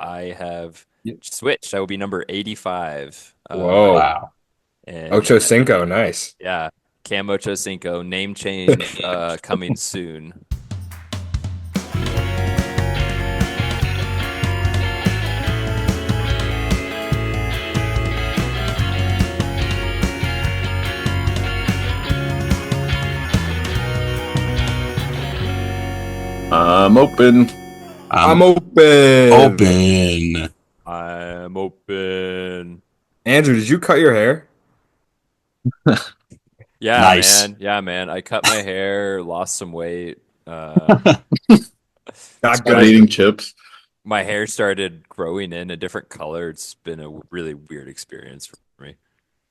I have Y- switched. I will be number 85. Whoa. Wow. And Ocho Cinco, nice. yeah, Cam Ochocinco, name change coming soon. I'm open. I'm I'm open. open. I'm open. Andrew, did you cut your hair? Yeah, Nice. man. Yeah, man. I cut my hair, lost some weight. Uh, Not Stop good. eating chips. my hair started growing in a different color. It's been a really weird experience for me.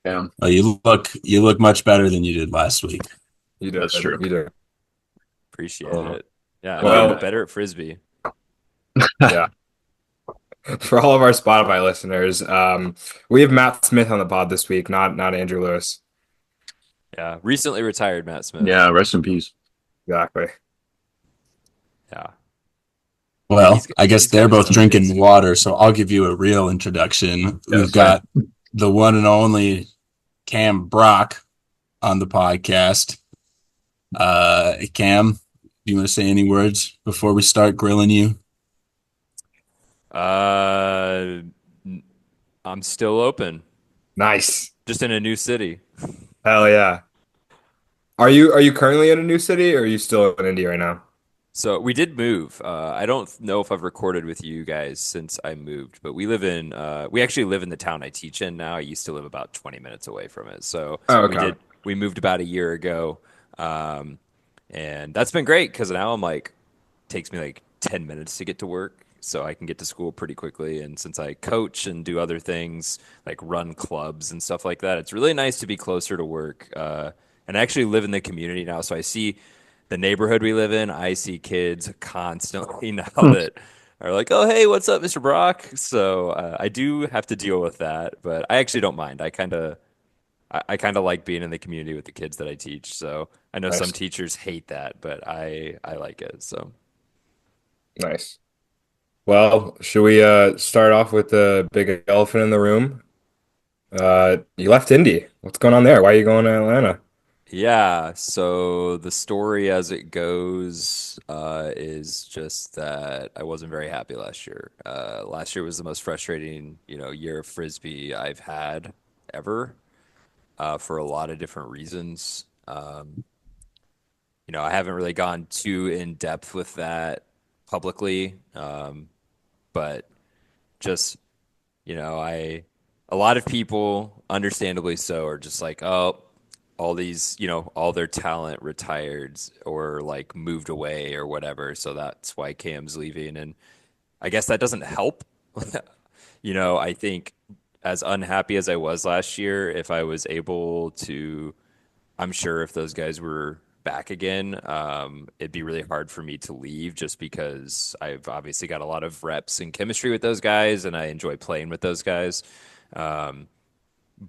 Yeah, Well, you look much better than you did last week. You did. that's true. You did. Appreciate Uh, it. Yeah, I'm well, better at frisbee. yeah. For all of our Spotify listeners, we have Matt Smith on the pod this week, not Andrew Lewis. Yeah, recently retired Matt Smith. Yeah, rest in peace. Exactly. Yeah, dude, Well, I guess he's got they're his both own drinking days. water, so I'll give you a real introduction. We've Yes, sir. got the one and only Cam Brock on the podcast. Cam, do you want to say any words before we start grilling you? Uh, I'm still open, Nice. just in a new city. Hell yeah. Are you currently in a new city or are you still in India right now? So we did move. I don't know if I've recorded with you guys since I moved, but we actually live in the town I teach in now. I used to live about 20 minutes away from it. So Oh, we okay. did, we moved about a year ago. Um, and that's been great because now takes me like 10 minutes to get to work. So I can get to school pretty quickly. And since I coach and do other things like run clubs and stuff like that, it's really nice to be closer to work. And I actually live in the community now. So I see the neighborhood we live in, I see kids constantly now that are like, "Oh, hey, what's up, Mr. Brock?" So I do have to deal with that, but I actually don't mind. I kind of like being in the community with the kids that I teach. So I know some Nice. teachers hate that, but I like it. So Nice. Well, should we start off with the big elephant in the room? You left Indy. What's going on there? Why are you going to Atlanta? yeah, so the story as it goes is just that I wasn't very happy last year. Last year was the most frustrating, year of frisbee I've had ever. For a lot of different reasons. I haven't really gone too in depth with that publicly, but just a lot of people, understandably so, are just like, oh, all these, all their talent retired or like moved away or whatever. So that's why Cam's leaving, and I guess that doesn't help. I think as unhappy as I was last year, if I was able to I'm sure if those guys were back again, it'd be really hard for me to leave just because I've obviously got a lot of reps and chemistry with those guys and I enjoy playing with those guys. Um,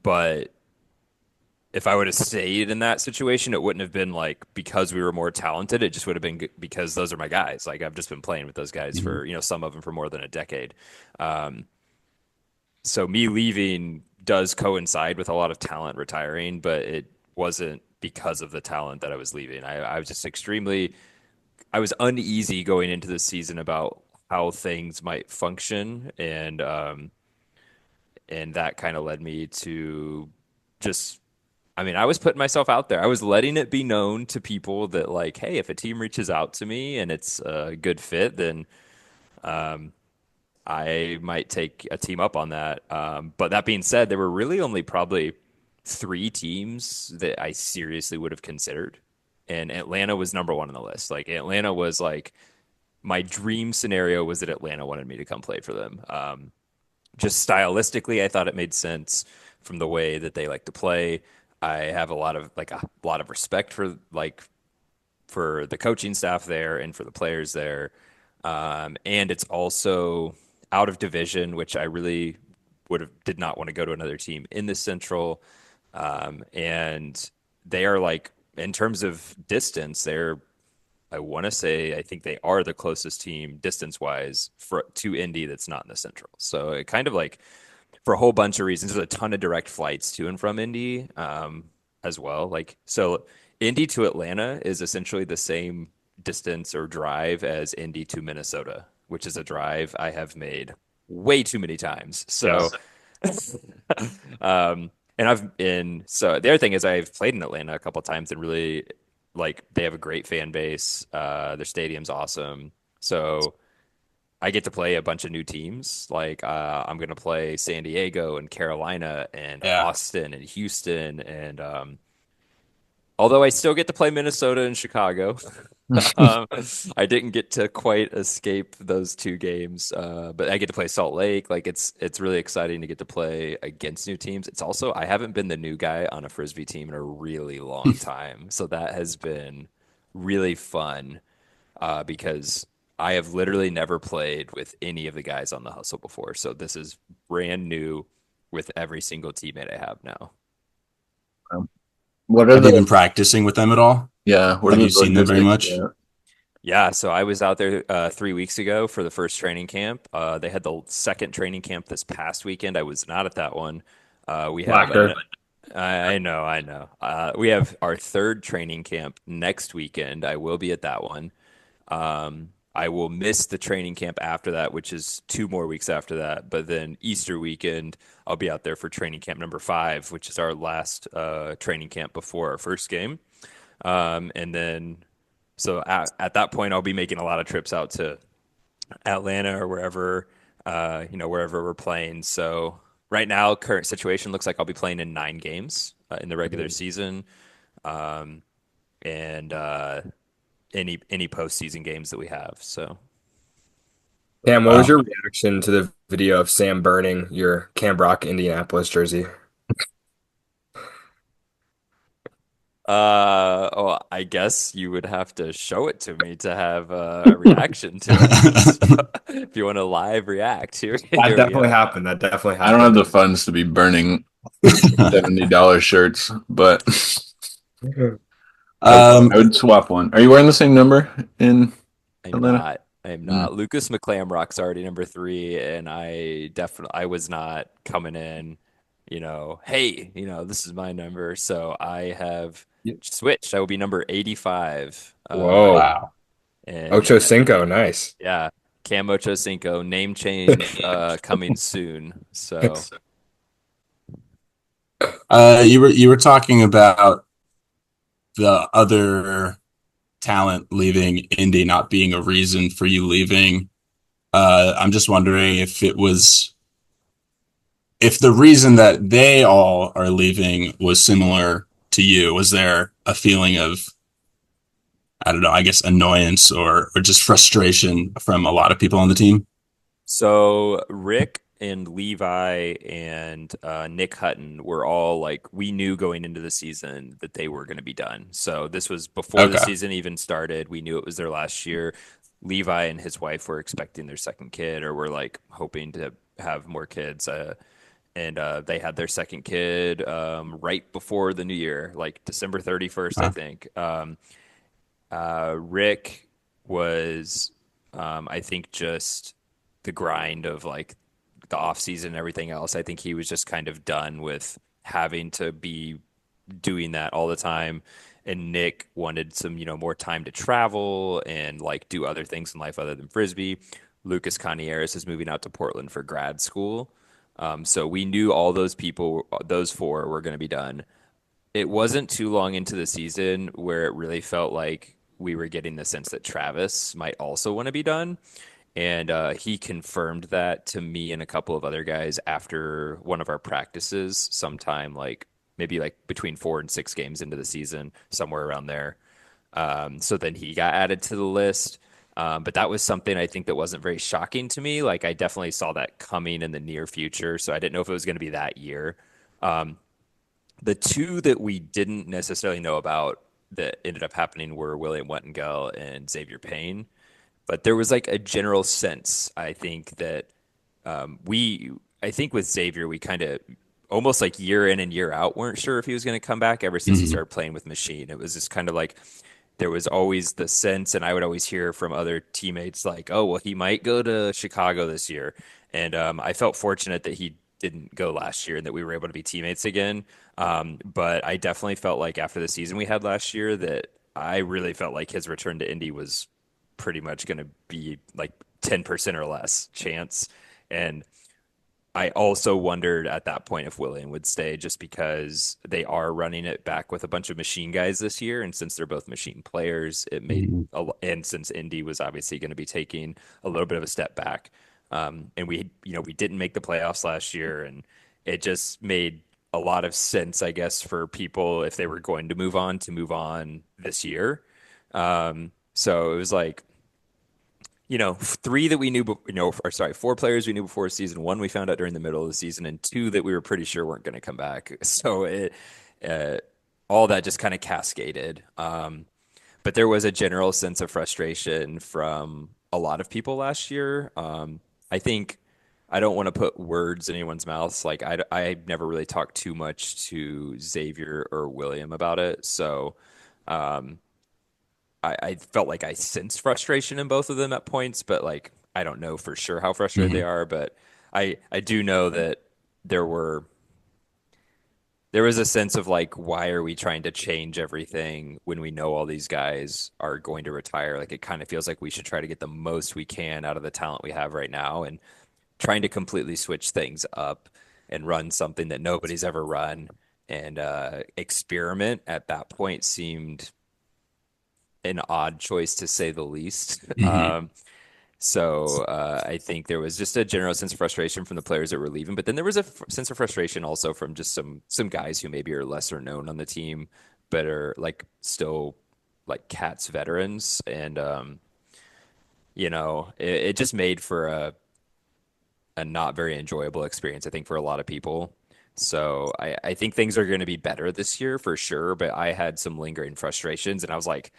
but if I would have stayed in that situation, it wouldn't have been like because we were more talented. It just would have been because those are my guys. Like I've just been playing with those guys Mhm. for, some of them for more than a decade. Um, so me leaving does coincide with a lot of talent retiring, but it wasn't because of the talent that I was leaving. I was just I was uneasy going into this season about how things might function, and that kind of led me to just. I mean, I was putting myself out there. I was letting it be known to people that, like, hey, if a team reaches out to me and it's a good fit, then I might take a team up on that. But that being said, there were really only probably three teams that I seriously would have considered. And Atlanta was number one on the list. Like Atlanta was like my dream scenario was that Atlanta wanted me to come play for them. Just stylistically, I thought it made sense from the way that they like to play. I have a lot of respect for for the coaching staff there and for the players there. And it's also out of division, which I really did not want to go to another team in the Central. And they are like in terms of distance, they're I want to say I think they are the closest team distance wise for to Indy that's not in the Central. So it kind of like for a whole bunch of reasons. There's a ton of direct flights to and from Indy as well. Like so, Indy to Atlanta is essentially the same distance or drive as Indy to Minnesota, which is a drive I have made way too many times. So, Yes. and I've been so the other thing is I've played in Atlanta a couple times and really like they have a great fan base. Their stadium's awesome. So I get to play a bunch of new teams. Like I'm gonna play San Diego and Carolina and Yeah. Austin and Houston and although I still get to play Minnesota and Chicago, um, I didn't get to quite escape those two games. But I get to play Salt Lake. Like it's really exciting to get to play against new teams. It's also I haven't been the new guy on a frisbee team in a really long time, so that has been really fun because I have literally never played with any of the guys on the hustle before. So this is brand new with every single teammate I have now. What are Have you the been practicing with them at all? yeah? What are Have the you seen them very logistics? much? Yeah. Yeah, so I was out there 3 weeks ago for the first training camp. They had the second training camp this past weekend. I was not at that one. We have Slacker. I know, I know. We have our third training camp next weekend. I will be at that one. I will miss the training camp after that, which is 2 more weeks after that. But then Easter weekend, I'll be out there for training camp number 5, which is our last training camp before our first game. And then, so at that point, I'll be making a lot of trips out to Atlanta or wherever, wherever we're playing. So right now, current situation looks like I'll be playing in 9 games in the regular season. Um, and any postseason games that we have. So Cam, what was Wow. your reaction to the video of Sam burning your Cam Brock Indianapolis jersey? oh, I guess you would have to show it to me to have a reaction to it. So, if you want to live react, here, That here we definitely go. happened. That definitely I don't have happened. the funds to be burning $70 shirts, but Um, I would swap one. Are you wearing the same number in I'm Atlanta? not. I'm Mm. not. Lucas McClamrock's already number 3, and I was not coming in. Hey, this is my number, so I have switched. I will be number 85. Whoa. wow. And Ocho Cinco, nice. yeah, Cam Ochocinco name change coming soon. So You were talking about the other talent leaving Indy not being a reason for you leaving. I'm just wondering if the reason that they all are leaving was similar to you. Was there a feeling of, I don't know, I guess annoyance or just frustration from a lot of people on the team? so Rick and Levi and Nick Hutton were all like we knew going into the season that they were going to be done. So this was before the Okay. season even started. We knew it was their last year. Levi and his wife were expecting their second kid, or were like hoping to have more kids. And they had their second kid right before the new year, like December 31st, I Uh, think. Rick was, I think, just the grind of like the off season and everything else. I think he was just kind of done with having to be doing that all the time. And Nick wanted some, more time to travel and like do other things in life other than frisbee. Lucas Canieres is moving out to Portland for grad school. So we knew all those people, those 4 were going to be done. It wasn't too long into the season where it really felt like we were getting the sense that Travis might also want to be done. And he confirmed that to me and a couple of other guys after one of our practices, sometime like maybe like between 4 and 6 games into the season, somewhere around there. So then he got added to the list. But that was something I think that wasn't very shocking to me. Like I definitely saw that coming in the near future. So I didn't know if it was going to be that year. The 2 that we didn't necessarily know about that ended up happening were William Wettengel and Xavier Payne. But there was like a general sense, I think, that I think with Xavier, we kind of almost like year in and year out weren't sure if he was going to come back ever since he mhm. started playing with Machine. It was just kind of like there was always the sense, and I would always hear from other teammates like, "Oh, well, he might go to Chicago this year," and I felt fortunate that he didn't go last year and that we were able to be teammates again. But I definitely felt like after the season we had last year that I really felt like his return to Indy was pretty much going to be like 10% or less chance. And I also wondered at that point if William would stay just because they are running it back with a bunch of machine guys this year. And since they're both machine players, it made Mhm. and since Indy was obviously going to be taking a little bit of a step back. And we didn't make the playoffs last year, and it just made a lot of sense, I guess, for people if they were going to move on this year. So it was like, three that we knew, or sorry, four players we knew before season one we found out during the middle of the season, and two that we were pretty sure weren't going to come back. So uh, all that just kind of cascaded. But there was a general sense of frustration from a lot of people last year. I think I don't want to put words in anyone's mouths. Like I never really talked too much to Xavier or William about it. So I felt like I sensed frustration in both of them at points, but like I don't know for sure how frustrated they Mhm. are. But I do know that there were there was a sense of like, why are we trying to change everything when we know all these guys are going to retire? Like it kind of feels like we should try to get the most we can out of the talent we have right now, and trying to completely switch things up and run something that nobody's ever run and experiment at that point seemed an odd choice to say the least. Mhm. I think there was just a general sense of frustration from the players that were leaving, but then there was a sense of frustration also from just some guys who maybe are lesser known on the team, but are like still like Cats veterans, and it just made for a not very enjoyable experience, I think, for a lot of people. So I think things are going to be better this year for sure, but I had some lingering frustrations, and I was like,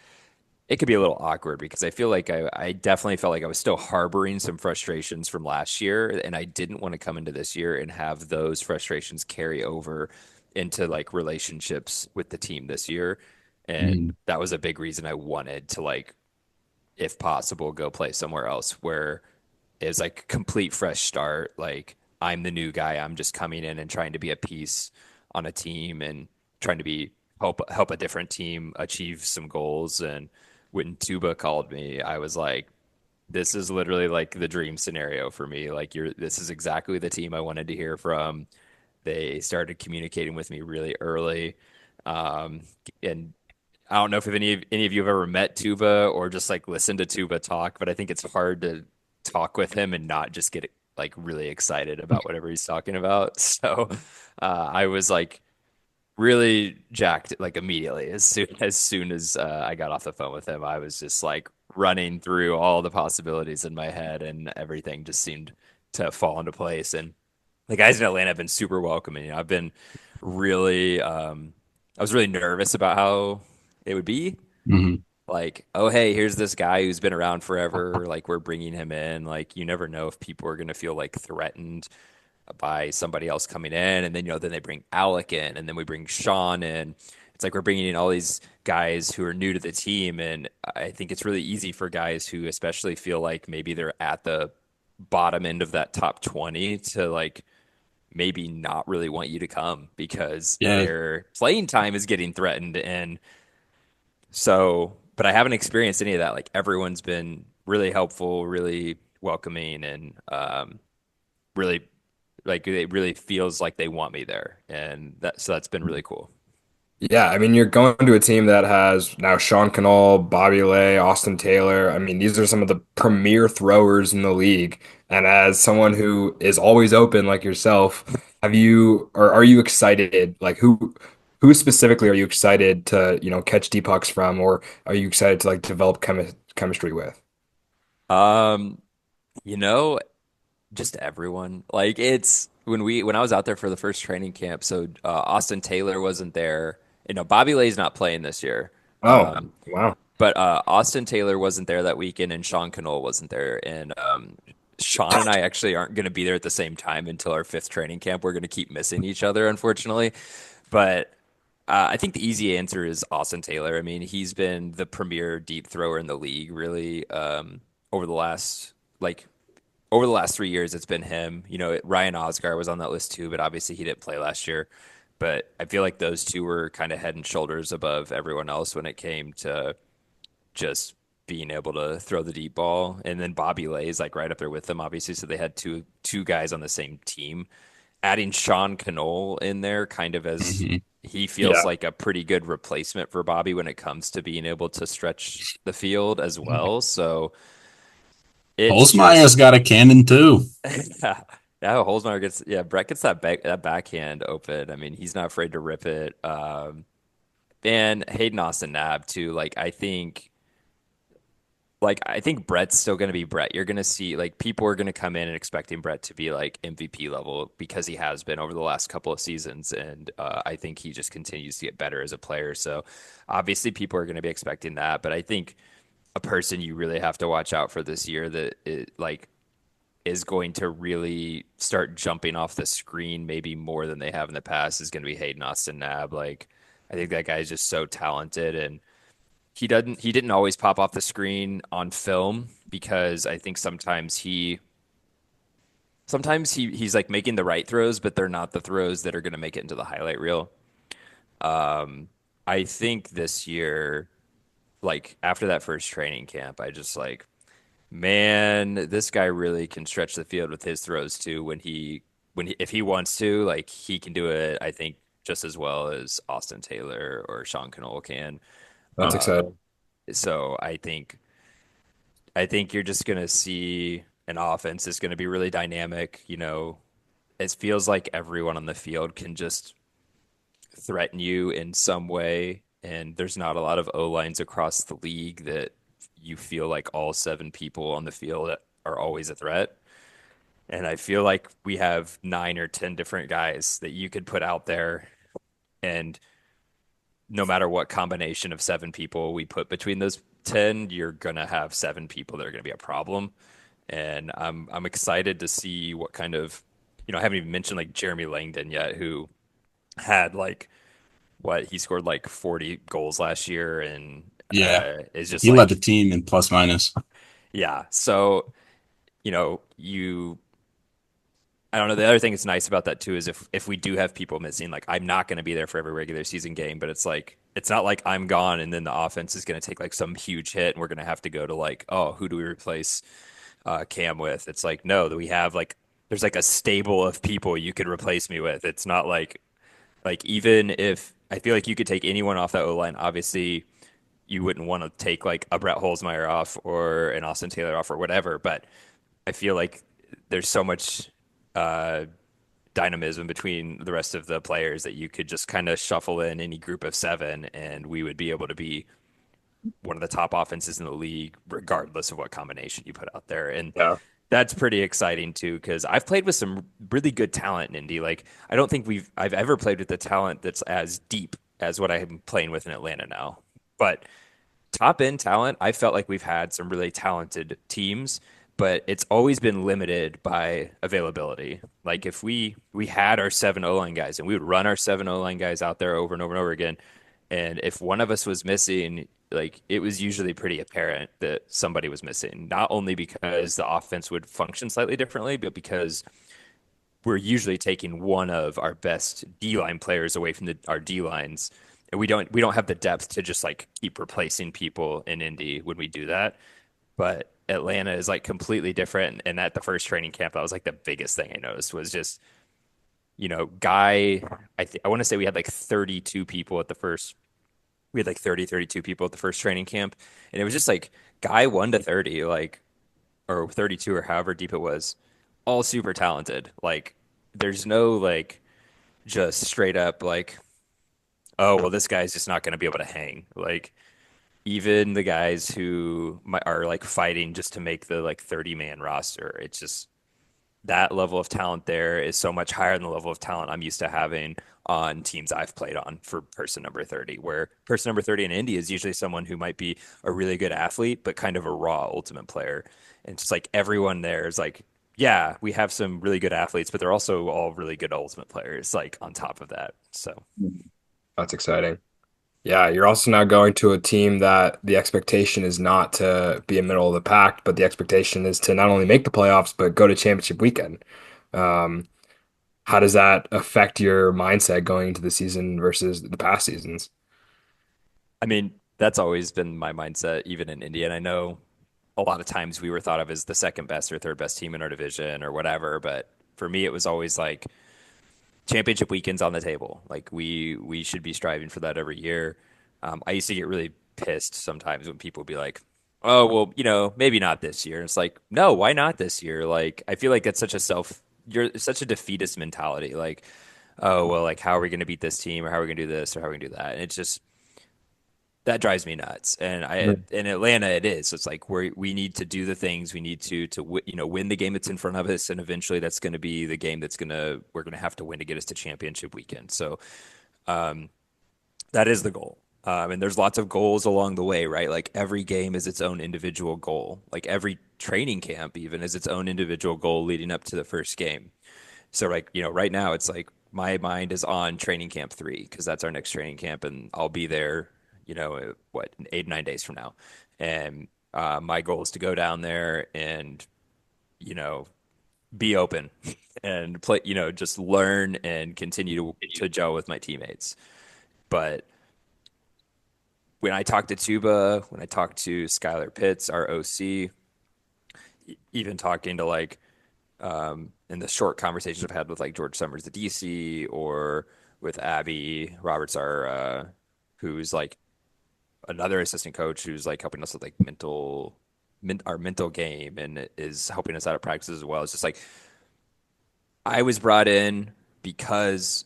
it could be a little awkward because I feel like I definitely felt like I was still harboring some frustrations from last year, and I didn't want to come into this year and have those frustrations carry over into like relationships with the team this year. And Mhm. that was a big reason I wanted to, like, if possible, go play somewhere else where it's like complete fresh start. Like I'm the new guy. I'm just coming in and trying to be a piece on a team and trying to be help a different team achieve some goals. And when Tuba called me, I was like, this is literally like the dream scenario for me. Like this is exactly the team I wanted to hear from. They started communicating with me really early. Um, and I don't know if any of you have ever met Tuba or just like listened to Tuba talk, but I think it's hard to talk with him and not just get like really excited about whatever he's talking about. So I was like really jacked like immediately as soon as I got off the phone with him. I was just like running through all the possibilities in my head, and everything just seemed to fall into place. And the guys in Atlanta have been super welcoming. I've been really, I was really nervous about how it would be. Mhm. Like, oh, hey, here's this guy who's been around forever. Like, we're bringing him in. Like, you never know if people are going to feel like threatened by somebody else coming in. And then, then they bring Alec in, and then we bring Sean in. It's like we're bringing in all these guys who are new to the team. And I think it's really easy for guys who especially feel like maybe they're at the bottom end of that top 20 to like maybe not really want you to come because Yeah. their playing time is getting threatened. And so, but I haven't experienced any of that. Like everyone's been really helpful, really welcoming, and really like it really feels like they want me there. And that's been really cool. Yeah, I mean, you're going to a team that has now Sean Cannell, Bobby Lay, Austin Taylor. I mean, these are some of the premier throwers in the league. And as someone who is always open like yourself, have you or are you excited? Like who specifically are you excited to, catch deep pucks from, or are you excited to like develop chemistry with? Um, you know, just everyone. Like it's when I was out there for the first training camp, so Austin Taylor wasn't there. Bobby Lay's not playing this year. Oh, wow. But Austin Taylor wasn't there that weekend, and Sean Cannell wasn't there. And Sean and I actually aren't going to be there at the same time until our fifth training camp. We're going to keep missing each other, unfortunately. But I think the easy answer is Austin Taylor. I mean, he's been the premier deep thrower in the league, really, over the last like over the last 3 years. It's been him. Ryan Osgar was on that list too, but obviously he didn't play last year. But I feel like those two were kind of head and shoulders above everyone else when it came to just being able to throw the deep ball. And then Bobby Lay is like right up there with them, obviously. So they had two guys on the same team. Adding Sean Cannell in there kind of as Mhm. he feels Yeah. like a pretty good replacement for Bobby when it comes to being able to stretch the field as well. So it's Holzmeier's just got a cannon too. yeah, Holzmeyer gets Brett gets that backhand open. I mean, he's not afraid to rip it. And Hayden Austin Nab too. I think Brett's still going to be Brett. You're going to see like people are going to come in and expecting Brett to be like MVP level because he has been over the last couple of seasons, and I think he just continues to get better as a player. So obviously people are going to be expecting that, but I think a person you really have to watch out for this year that is going to really start jumping off the screen maybe more than they have in the past is going to be Hayden Austin Nab. Like I think that guy is just so talented and he didn't always pop off the screen on film because I think sometimes he's like making the right throws, but they're not the throws that are going to make it into the highlight reel. I think this year, like after that first training camp, I just like, man, this guy really can stretch the field with his throws too. When he if he wants to, like he can do it. I think just as well as Austin Taylor or Sean Cannell can. That's exciting. So I think you're just gonna see an offense that's gonna be really dynamic. It feels like everyone on the field can just threaten you in some way, and there's not a lot of O lines across the league that you feel like all seven people on the field are always a threat. And I feel like we have 9 or 10 different guys that you could put out there, and no matter what combination of seven people we put between those 10, you're gonna have seven people that are gonna be a problem. And I'm excited to see what kind of, I haven't even mentioned like Jeremy Langdon yet, who had like what he scored like 40 goals last year and Yeah, is just he led the like, team in plus minus. yeah. So, you I don't know. The other thing that's nice about that too is if we do have people missing, like I'm not going to be there for every regular season game, but it's not like I'm gone and then the offense is going to take like some huge hit and we're going to have to go to like, oh, who do we replace Cam with? It's like no, that we have like there's like a stable of people you could replace me with. It's not like even if I feel like you could take anyone off that O line, obviously you wouldn't want to take like a Brett Holzmeyer off or an Austin Taylor off or whatever, but I feel like there's so much uh, dynamism between the rest of the players that you could just kind of shuffle in any group of seven and we would be able to be one of the top offenses in the league, regardless of what combination you put out there. And Yeah. that's pretty exciting too, because I've played with some really good talent in Indy. Like I don't think I've ever played with the talent that's as deep as what I'm playing with in Atlanta now. But top end talent, I felt like we've had some really talented teams, but it's always been limited by availability. Like if we had our seven O line guys and we would run our seven O line guys out there over and over and over again, and if one of us was missing, like it was usually pretty apparent that somebody was missing. Not only because the offense would function slightly differently, but because we're usually taking one of our best D line players away from our D lines, and we don't have the depth to just like keep replacing people in Indy when we do that. But Atlanta is like completely different, and at the first training camp, that was like the biggest thing I noticed was just guy. I want to say we had like 32 people at the first. We had like 32 people at the first training camp, and it was just like guy 1 to 30, like or 32 or however deep it was, all super talented. Like there's no like just straight up like, oh, well, this guy's just not going to be able to hang. Like even the guys who are like fighting just to make the like 30-man roster, it's just that level of talent there is so much higher than the level of talent I'm used to having on teams I've played on for person number 30, where person number 30 in Indy is usually someone who might be a really good athlete, but kind of a raw ultimate player. And it's just like everyone there is like, yeah, we have some really good athletes, but they're also all really good ultimate players, like on top of that. So That's exciting. Yeah, you're also now going to a team that the expectation is not to be a middle of the pack, but the expectation is to not only make the playoffs, but go to championship weekend. Um, how does that affect your mindset going into the season versus the past seasons? I mean, that's always been my mindset, even in India. And I know a lot of times we were thought of as the second best or third best team in our division or whatever, but for me, it was always like championship weekends on the table. Like we should be striving for that every year. I used to get really pissed sometimes when people would be like, "Oh, well, maybe not this year." It's like, no, why not this year? Like, I feel like that's you're such a defeatist mentality. Like, oh, well, like, how are we going to beat this team, or how are we going to do this, or how are we going to do that? And it's just that drives me nuts. And in Atlanta, it is. It's like we need to do the things we need to win the game that's in front of us, and eventually that's going to be the game we're going to have to win to get us to championship weekend. So that is the goal. And there's lots of goals along the way, right? Like every game is its own individual goal. Like every training camp even is its own individual goal leading up to the first game. So like, right now it's like my mind is on training camp 3 because that's our next training camp and I'll be there, what, 8, 9 days from now. And my goal is to go down there and, you know, be open and play, just learn and continue to gel with my teammates. But when I talk to Tuba, when I talk to Skylar Pitts, our OC, even talking to like in the short conversations I've had with like George Summers, the DC, or with Abby Roberts, who's like another assistant coach who's like helping us with like our mental game and is helping us out of practice as well. It's just like I was brought in because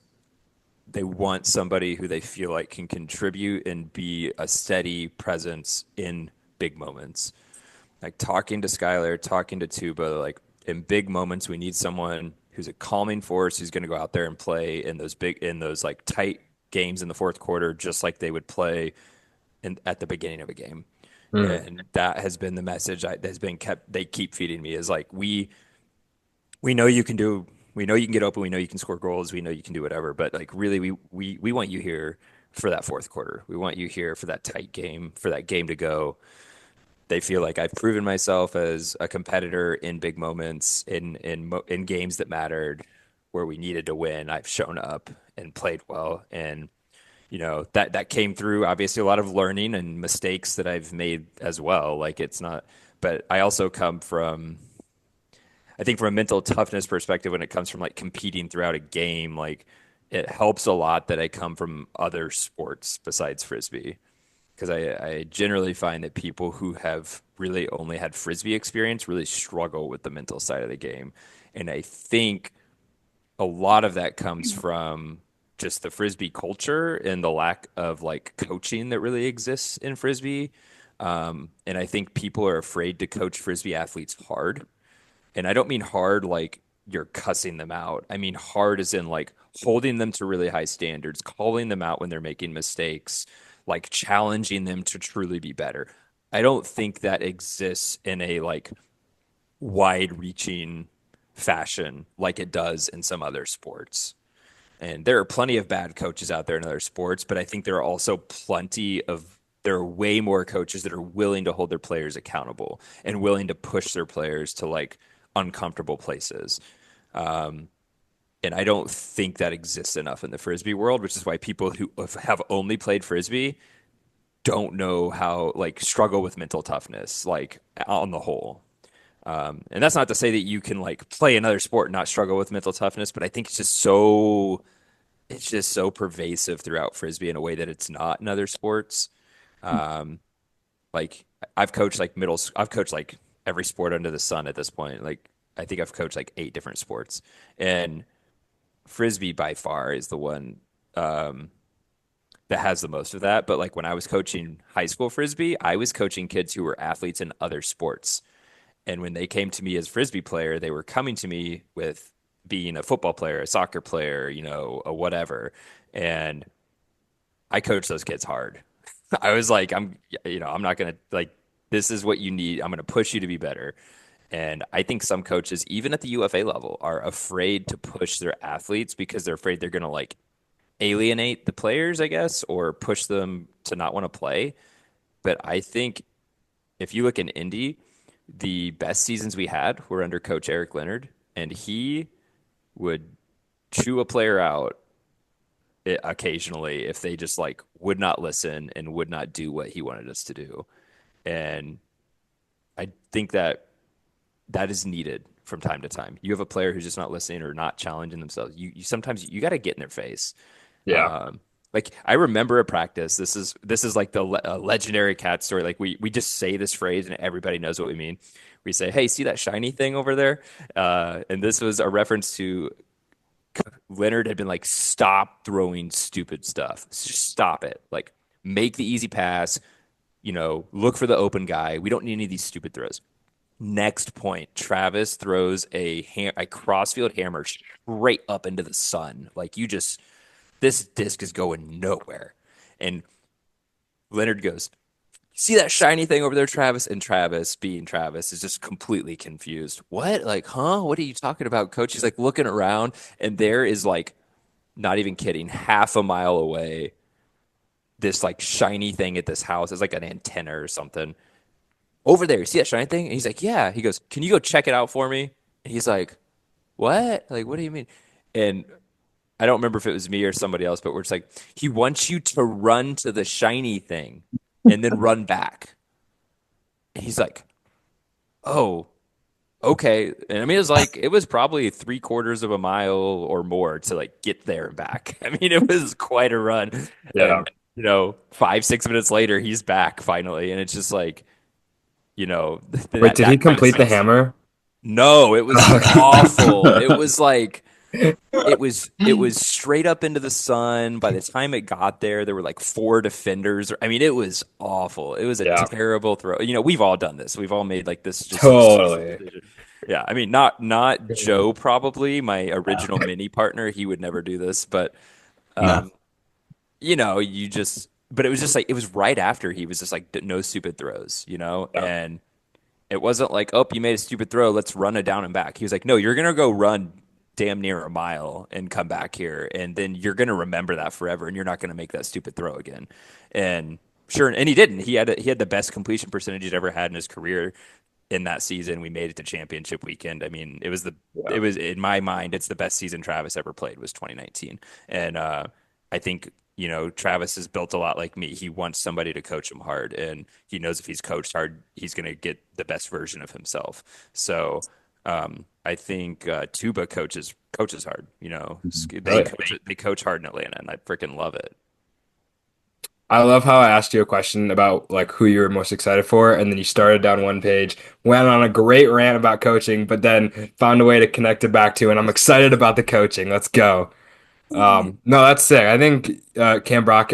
they want somebody who they feel like can contribute and be a steady presence in big moments. Like talking to Skylar, talking to Tuba, like in big moments, we need someone who's a calming force who's going to go out there and play in those like tight games in the fourth quarter, just like they would play at the beginning of a game. Mm. And that has been the message that has been kept. They keep feeding me is like we know you can do. We know you can get open. We know you can score goals. We know you can do whatever. But like really, we want you here for that fourth quarter. We want you here for that tight game, for that game to go. They feel like I've proven myself as a competitor in big moments, in games that mattered, where we needed to win. I've shown up and played well, and that came through. Obviously, a lot of learning and mistakes that I've made as well. Like it's not, but I also come from, I think, from a mental toughness perspective, when it comes from like competing throughout a game, like it helps a lot that I come from other sports besides frisbee because I generally find that people who have really only had frisbee experience really struggle with the mental side of the game. And I think a lot of that comes from just the frisbee culture and the lack of like coaching that really exists in frisbee. And I think people are afraid to coach frisbee athletes hard. And I don't mean hard like you're cussing them out. I mean hard as in like holding them to really high standards, calling them out when they're making mistakes, like challenging them to truly be better. I don't think that exists in a like wide reaching fashion like it does in some other sports. And there are plenty of bad coaches out there in other sports, but I think there are way more coaches that are willing to hold their players accountable and willing to push their players to like uncomfortable places. And I don't think that exists enough in the frisbee world, which is why people who have only played frisbee don't know how like struggle with mental toughness, like on the whole. And that's not to say that you can like play another sport and not struggle with mental toughness, but I think it's just so pervasive throughout frisbee in a way that it's not in other sports. Um, like I've coached like every sport under the sun at this point. Like I think I've coached like 8 different sports, and frisbee by far is the one that has the most of that. But like when I was coaching high school frisbee, I was coaching kids who were athletes in other sports. And when they came to me as frisbee player, they were coming to me with being a football player, a soccer player, a whatever. And I coached those kids hard. I was like, I'm not gonna like this is what you need. I'm gonna push you to be better. And I think some coaches, even at the UFA level, are afraid to push their athletes because they're afraid they're gonna like alienate the players, I guess, or push them to not want to play. But I think if you look in Indy, the best seasons we had were under Coach Eric Leonard, and he would chew a player out occasionally if they just like would not listen and would not do what he wanted us to do. And I think that that is needed from time to time. You have a player who's just not listening or not challenging themselves. You sometimes you got to get in their face. Yeah. Like I remember a practice. This is like the legendary cat story. Like we just say this phrase and everybody knows what we mean. We say, "Hey, see that shiny thing over there?" And this was a reference to Leonard had been like, "Stop throwing stupid stuff. Just stop it. Like make the easy pass. Look for the open guy. We don't need any of these stupid throws." Next point, Travis throws a crossfield hammer straight up into the sun. Like this disc is going nowhere. And Leonard goes, "See that shiny thing over there, Travis?" And Travis, being Travis, is just completely confused. What? Like, huh? What are you talking about, coach? He's like looking around, and there is like, not even kidding, half a mile away, this like shiny thing at this house. It's like an antenna or something. Over there, you see that shiny thing? And he's like, "Yeah." He goes, "Can you go check it out for me?" And he's like, "What? Like, what do you mean?" And I don't remember if it was me or somebody else, but we're just like, he wants you to run to the shiny thing and then run back. And he's like, "Oh, okay." And I mean, it was probably 3/4 of a mile or more to like get there and back. I mean, it was quite a run. Yeah. And 5-6 minutes later, he's back finally. And it's just like, Wait, did he complete the sense. hammer? No, it was awful. It was like it was straight up into the sun. By the time it got there were like 4 defenders. I mean, it was awful. It was a Yeah. terrible throw. We've all done this. We've all made like this just Totally. decision. Yeah, I mean, not Joe probably, my original mini partner. He would never do this, but No. but it was just like it was right after he was just like no stupid throws, Yeah. and it wasn't like, "Oh, you made a stupid throw, let's run it down and back." He was like, "No, you're gonna go run damn near a mile and come back here, and then you're gonna remember that forever, and you're not gonna make that stupid throw again." And sure, and he didn't. He had the best completion percentage he'd ever had in his career in that season. We made it to championship weekend. I mean, it was in my mind, it's the best season Travis ever played was 2019, and I think. Travis is built a lot like me. He wants somebody to coach him hard, and he knows if he's coached hard, he's going to get the best version of himself. So I think Tuba coaches hard. Right. They coach hard in Atlanta, and I freaking love it. I love how I asked you a question about like who you were most excited for, and then you started down one page, went on a great rant about coaching, but then found a way to connect it back to, and I'm excited about the coaching. Let's go. No, that's sick. I think the Cam Brock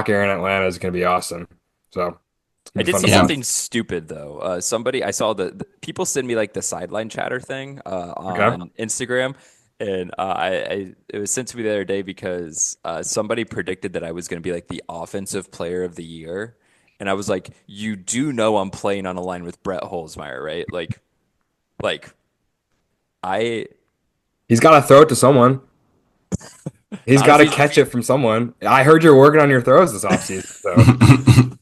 era in Atlanta is going to be awesome. So it's I gonna be did fun see to Yeah. watch. something stupid though. I saw the people send me like the sideline chatter thing Okay. on Instagram, and it was sent to me the other day because somebody predicted that I was going to be like the offensive player of the year, and I was like, "You do know I'm playing on a line with Brett Holzmeyer, right? Like I He's got to throw it to someone. He's got to honestly, catch it from someone. I heard you're working on your throws this offseason, so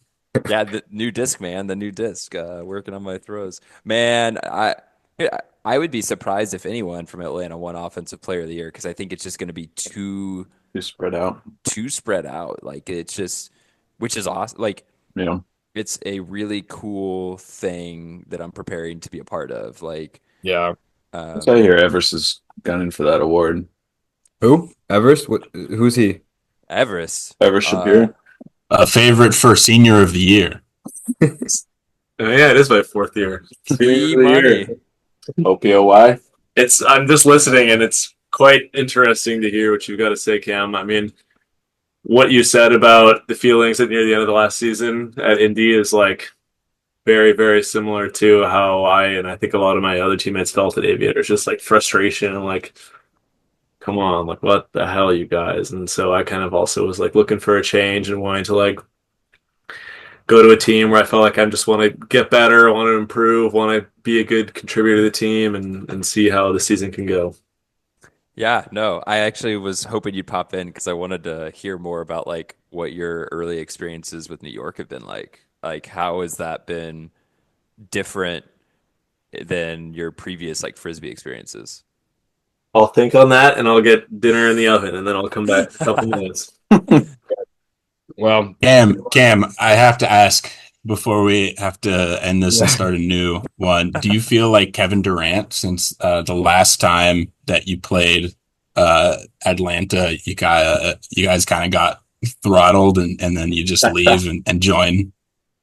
yeah, the new disc, man, the new disc. Working on my throws, man. I would be surprised if anyone from Atlanta won Offensive Player of the Year because I think it's just going to be Just spread out. too spread out. Like it's just, which is awesome. Like Yeah. it's a really cool thing that I'm preparing to be a part of. Like yeah. uh, So I hear Everest is gunning for that award. Who? Everest? Who's he? Everest. Everest Uh, Shapiro. A favorite for senior of the year. Yeah, it is my 4th year. Free money. OPOY. I'm just listening, and it's quite interesting to hear what you've got to say, Cam. I mean, what you said about the feelings at near the end of the last season at Indy is like very, very similar to how I think a lot of my other teammates felt at Aviators. Just like frustration and like, come on, like what the hell, you guys? And so I kind of also was like looking for a change and wanting to like go to a team where I felt like I just want to get better, want to improve, want to be a good contributor to the team, and see how the season can go. Yeah, no, I actually was hoping you'd pop in because I wanted to hear more about like what your early experiences with New York have been like. Like, how has that been different than your previous like Frisbee experiences? I'll think on that and I'll get dinner in the oven and then I'll come back in a couple minutes. Well, Cam, I have to ask before we have to end this and yeah. start a new one. Do you feel like Kevin Durant since the last time that you played Atlanta, you guys kind of got throttled and then you just leave and join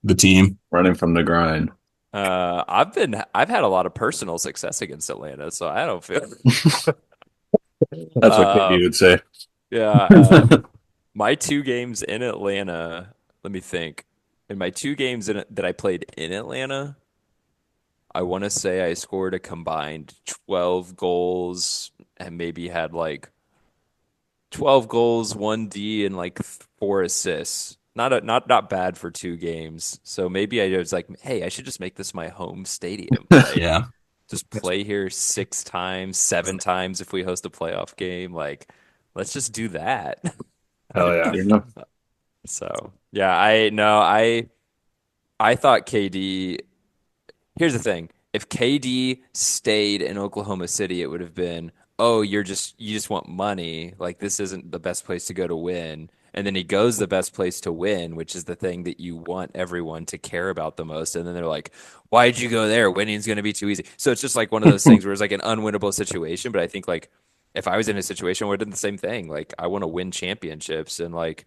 the team? Running from the grind. I've had a lot of personal success against Atlanta, so I don't feel. That's what Uh, KD would say. yeah, my two games in Atlanta. Let me think. In my two games that I played in Atlanta, I want to say I scored a combined 12 goals and maybe had like 12 goals, 1D, and like 4 assists. Not bad for two games. So maybe I was like, hey, I should just make this my home stadium. Like, Yeah. just play here 6 times, 7 times if we host a playoff game. Like, let's just do that. Hell yeah. You know? So yeah, I no, I thought KD. Here's the thing: if KD stayed in Oklahoma City, it would have been, oh, you just want money. Like this isn't the best place to go to win. And then he goes the best place to win, which is the thing that you want everyone to care about the most. And then they're like, why'd you go there? Winning's going to be too easy. So it's just like one of those things where it's like an unwinnable situation. But I think like if I was in a situation where I did the same thing, like I want to win championships and like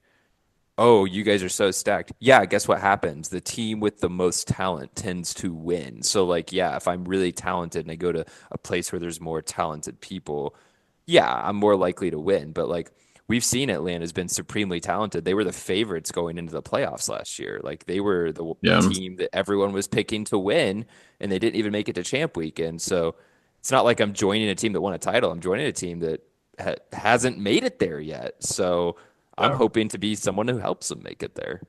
oh, you guys are so stacked. Yeah, guess what happens? The team with the most talent tends to win. So, like, yeah, if I'm really talented and I go to a place where there's more talented people, yeah, I'm more likely to win. But, like, we've seen Atlanta's been supremely talented. They were the favorites going into the playoffs last year. Like, they were the Yeah. team that everyone was picking to win, and they didn't even make it to champ weekend. So, it's not like I'm joining a team that won a title. I'm joining a team that hasn't made it there yet. So, I'm Yeah. hoping to be someone who helps them make it there.